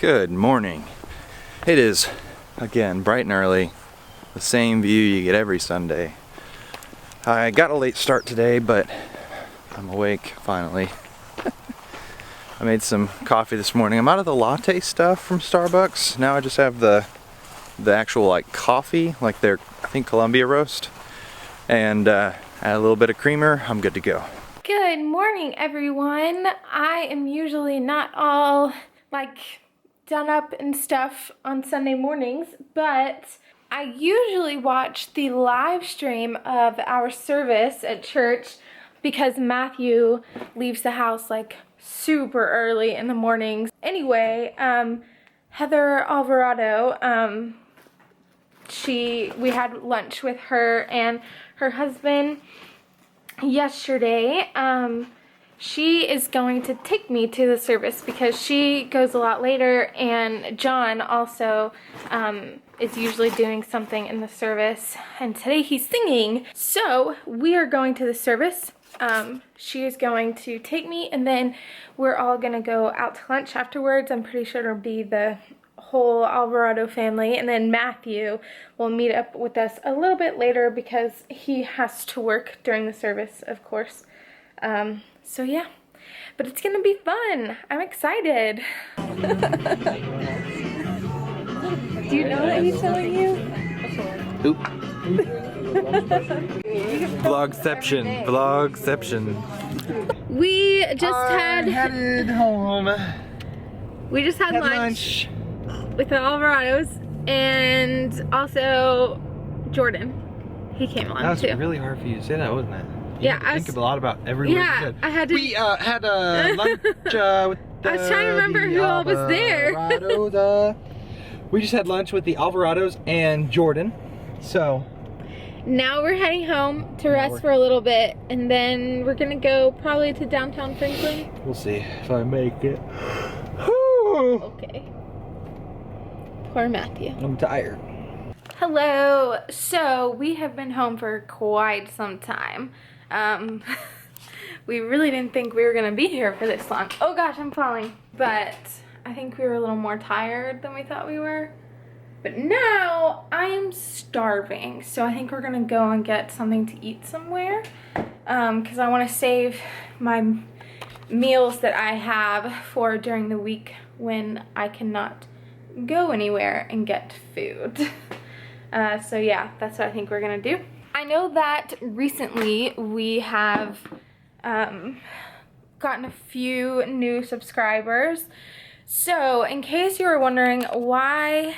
Good morning. It is, again, bright and early. The same view you get every Sunday. I got a late start today, but I'm awake finally. I made some coffee this morning. I'm out of the latte stuff from Starbucks. Now I just have the actual like coffee, like their, I think, Columbia roast. And add a little bit of creamer. I'm good to go. Good morning, everyone. I am usually not all like done up and stuff on Sunday mornings, but I usually watch the live stream of our service at church because Matthew leaves the house like super early in the mornings. Anyway, Heather Alvarado, we had lunch with her and her husband yesterday. She is going to take me to the service because she goes a lot later, and John also is usually doing something in the service, and today he's singing. So we are going to the service. She is going to take me, and then we're all gonna go out to lunch afterwards. I'm pretty sure it'll be the whole Alvarado family, and then Matthew will meet up with us a little bit later because he has to work during the service, of course. So yeah, but it's gonna be fun. I'm excited. Do you know that he's telling you? Oop. Vlogception. We just headed home. We just had lunch with the Alvarados and also Jordan. He came on That was too. really hard for you to say that, wasn't it? Yeah, I think a lot about every word you said. I had to. We had lunch with the I was trying to remember who all was there. We just had lunch with the Alvarados and Jordan. So now we're heading home to rest for a little bit, and then we're gonna go probably to downtown Franklin. We'll see if I make it. Okay. Poor Matthew. I'm tired. Hello. So we have been home for quite some time. We really didn't think we were gonna be here for this long. Oh gosh, I'm falling. But I think we were a little more tired than we thought we were. But now I am starving, so I think we're gonna go and get something to eat somewhere, because I want to save my meals that I have for during the week when I cannot go anywhere and get food. So yeah, that's what I think we're gonna do. I know that recently we have gotten a few new subscribers. So in case you were wondering why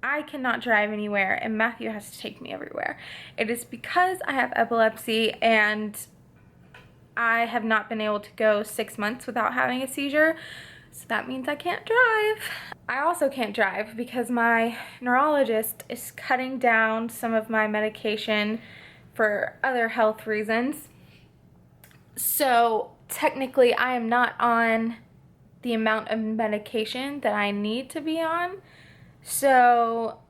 I cannot drive anywhere and Matthew has to take me everywhere, it is because I have epilepsy and I have not been able to go 6 months without having a seizure. So that means I can't drive. I also can't drive because my neurologist is cutting down some of my medication for other health reasons. So technically I am not on the amount of medication that I need to be on. So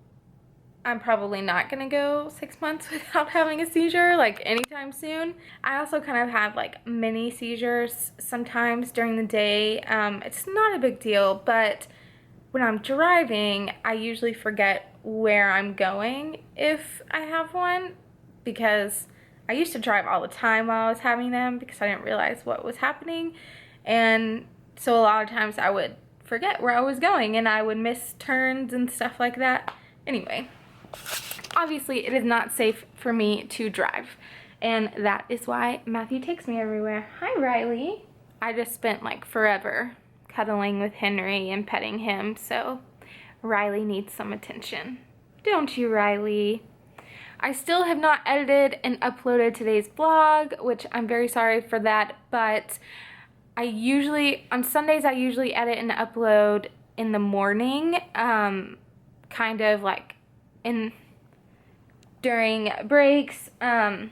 I'm probably not gonna go 6 months without having a seizure like anytime soon. I also kind of have like mini seizures sometimes during the day. It's not a big deal, but when I'm driving, I usually forget where I'm going if I have one, because I used to drive all the time while I was having them because I didn't realize what was happening. And so a lot of times I would forget where I was going and I would miss turns and stuff like that. Anyway, obviously it is not safe for me to drive, and that is why Matthew takes me everywhere. Hi, Riley. I just spent like forever cuddling with Henry and petting him, so Riley needs some attention. Don't you, Riley? I still have not edited and uploaded today's vlog, which I'm very sorry for that, but on Sundays I usually edit and upload in the morning, kind of like during breaks, or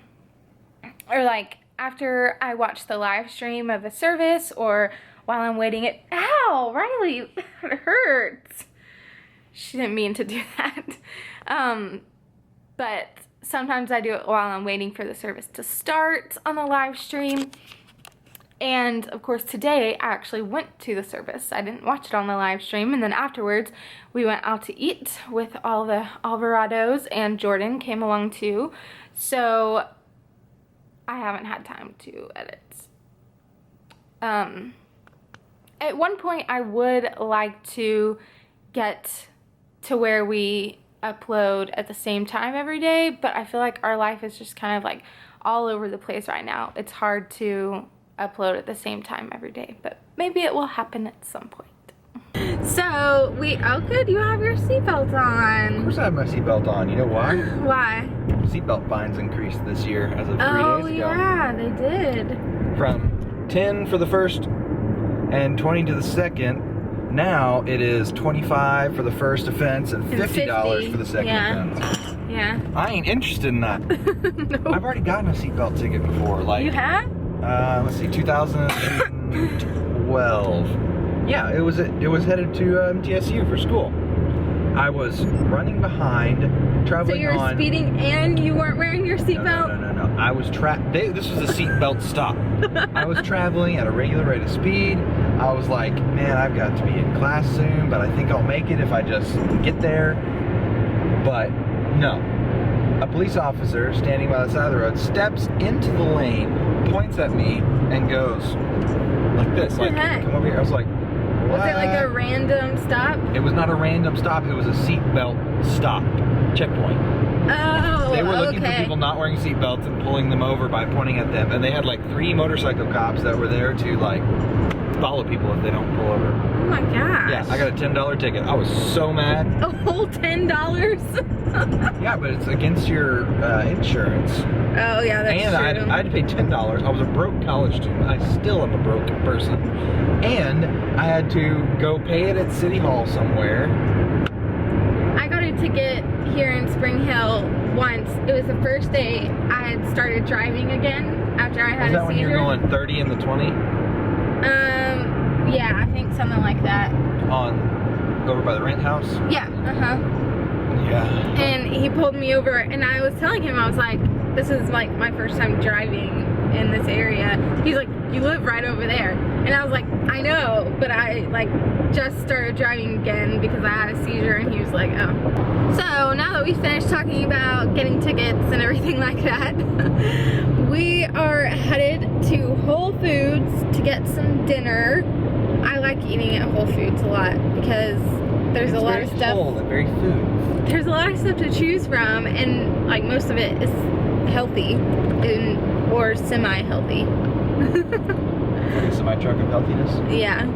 like after I watch the live stream of a service, or while I'm waiting ow, Riley, that hurts. She didn't mean to do that. But sometimes I do it while I'm waiting for the service to start on the live stream. And of course today I actually went to the service. I didn't watch it on the live stream, and then afterwards we went out to eat with all the Alvarados, and Jordan came along too. So I haven't had time to edit. At one point I would like to get to where we upload at the same time every day, but I feel like our life is just kind of like all over the place right now. It's hard to upload at the same time every day, but maybe it will happen at some point. So oh good, you have your seatbelt on. Of course I have my seatbelt on. You know why? Why? Seatbelt fines increased this year as of 3 days ago. Oh yeah, they did. From 10 for the first and 20 to the second. Now it is 25 for the first offense and $50 for the second offense. Yeah. I ain't interested in that. No. I've already gotten a seatbelt ticket before. Like, you have? Let's see, 2012. Yeah, it was headed to MTSU for school. I was running behind, traveling on. So you were speeding and you weren't wearing your seatbelt? No. I was this was a seatbelt stop. I was traveling at a regular rate of speed. I was like, man, I've got to be in class soon, but I think I'll make it if I just get there. But no. A police officer standing by the side of the road steps into the lane, points at me, and goes like this, like, come over here. I was like, what? Was it like a random stop? It was not a random stop. It was a seatbelt stop checkpoint. Oh, they were looking for people not wearing seatbelts and pulling them over by pointing at them. And they had like 3 motorcycle cops that were there to like follow people if they don't pull over. Oh my gosh. Yeah, I got a $10 ticket. I was so mad. A whole $10? Yeah, but it's against your insurance. Oh yeah, that's true. And I had to pay $10. I was a broke college student. I still am a broke person. And I had to go pay it at City Hall somewhere. I got a ticket here in Spring Hill once. It was the first day I had started driving again after I had a seizure. Was that when you were going 30 in the 20? Yeah, I think something like that. Over by the rent house? Yeah, Yeah. And he pulled me over, and I was telling him, I was like, this is like my first time driving in this area. He's like, you live right over there. And I was like, I know, but I like just started driving again because I had a seizure. And he was like, oh. So now that we finished talking about getting tickets and everything like that, we are headed to Whole Foods to get some dinner. I like eating at Whole Foods a lot because there's a lot of stuff. Very food. There's a lot of stuff to choose from, and like most of it is healthy or semi-healthy. Like a semi-truck of healthiness? Yeah.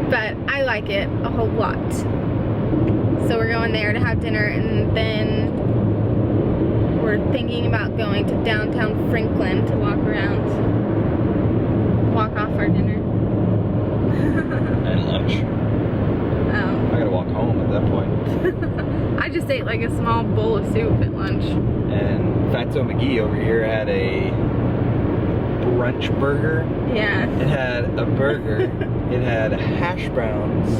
But I like it a whole lot. So we're going there to have dinner, and then we're thinking about going to downtown Franklin to walk around. Walk off our dinner. And lunch. Oh. I gotta walk home at that point. I just ate like a small bowl of soup at lunch. And Fatso McGee over here had a brunch burger. Yeah. It had a burger. It had hash browns.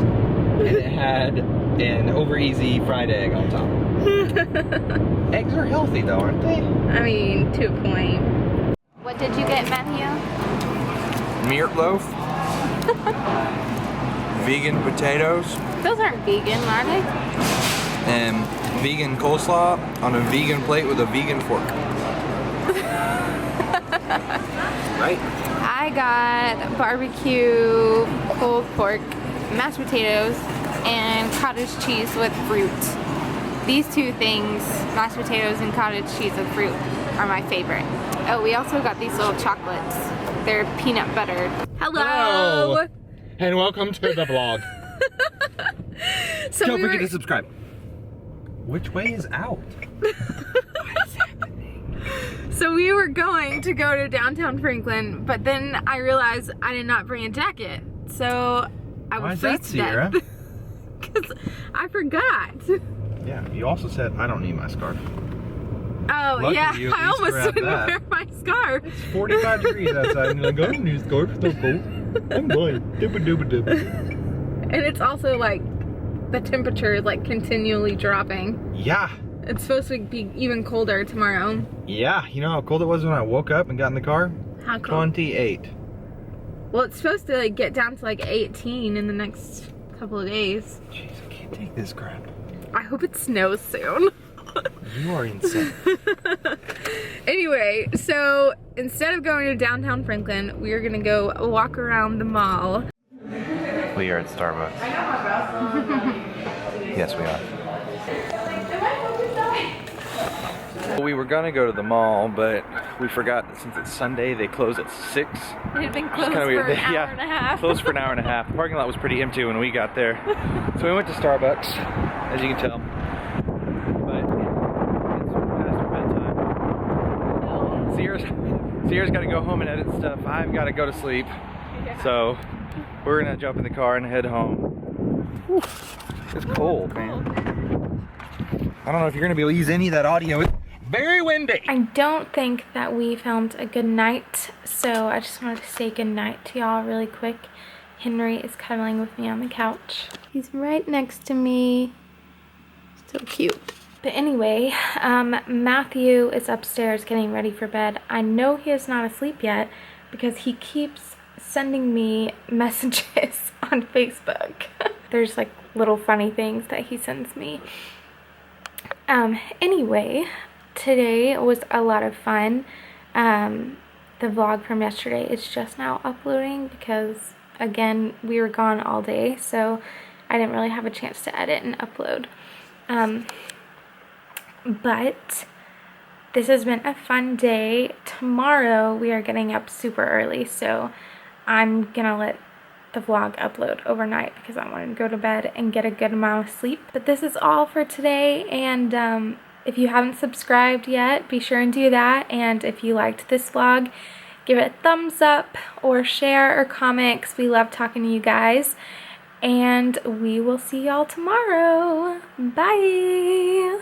And it had an over easy fried egg on top. Eggs are healthy though, aren't they? I mean, to a point. What did you get, Matthew? Meatloaf. Vegan potatoes. Those aren't vegan, are they? And vegan coleslaw on a vegan plate with a vegan fork. Right? I got barbecue pulled pork, mashed potatoes, and cottage cheese with fruit. These two things, mashed potatoes and cottage cheese with fruit, are my favorite. Oh, we also got these little chocolates. They're peanut buttered. Hello! And welcome to the vlog. So Don't forget to subscribe. Which way is out? What is happening? So we were going to go to downtown Franklin, but then I realized I did not bring a jacket. So I was freeze to death. Because I forgot. Yeah, you also said I don't need my scarf. Oh, Lucky yeah, you at I least almost grabbed didn't that. wear my scarf. It's 45 degrees outside and you're like, I don't need a scarf, it's not cold. I'm fine. Dooba. And it's also like, the temperature is like continually dropping. Yeah. It's supposed to be even colder tomorrow. Yeah, you know how cold it was when I woke up and got in the car? How cold? 28. Well, it's supposed to like get down to like 18 in the next couple of days. Jeez, I can't take this crap. I hope it snows soon. You are insane. Anyway, so instead of going to downtown Franklin, we are gonna go walk around the mall. We are at Starbucks. Yes, we are. We were gonna go to the mall, but we forgot that since it's Sunday, they close at 6. It had been closed Kinda for weird. an hour and a half. Closed for an hour and a half. The parking lot was pretty empty when we got there. So we went to Starbucks, as you can tell. But it's past our bedtime. Ciera's got to go home and edit stuff. I've got to go to sleep. Yeah. So we're gonna jump in the car and head home. Whew. It's cold, man. I don't know if you're gonna be able to use any of that audio. It's very windy. I don't think that we filmed a good night, so I just wanted to say good night to y'all really quick. Henry is cuddling with me on the couch. He's right next to me. So cute. But anyway, Matthew is upstairs getting ready for bed. I know he is not asleep yet because he keeps sending me messages on Facebook. There's like little funny things that he sends me. Anyway, today was a lot of fun. The vlog from yesterday is just now uploading because, again, we were gone all day, so I didn't really have a chance to edit and upload. But this has been a fun day. Tomorrow we are getting up super early, so I'm gonna let the vlog upload overnight because I wanted to go to bed and get a good amount of sleep. But this is all for today, and if you haven't subscribed yet, be sure and do that. And if you liked this vlog, give it a thumbs up or share or comment because we love talking to you guys. And we will see y'all tomorrow. Bye!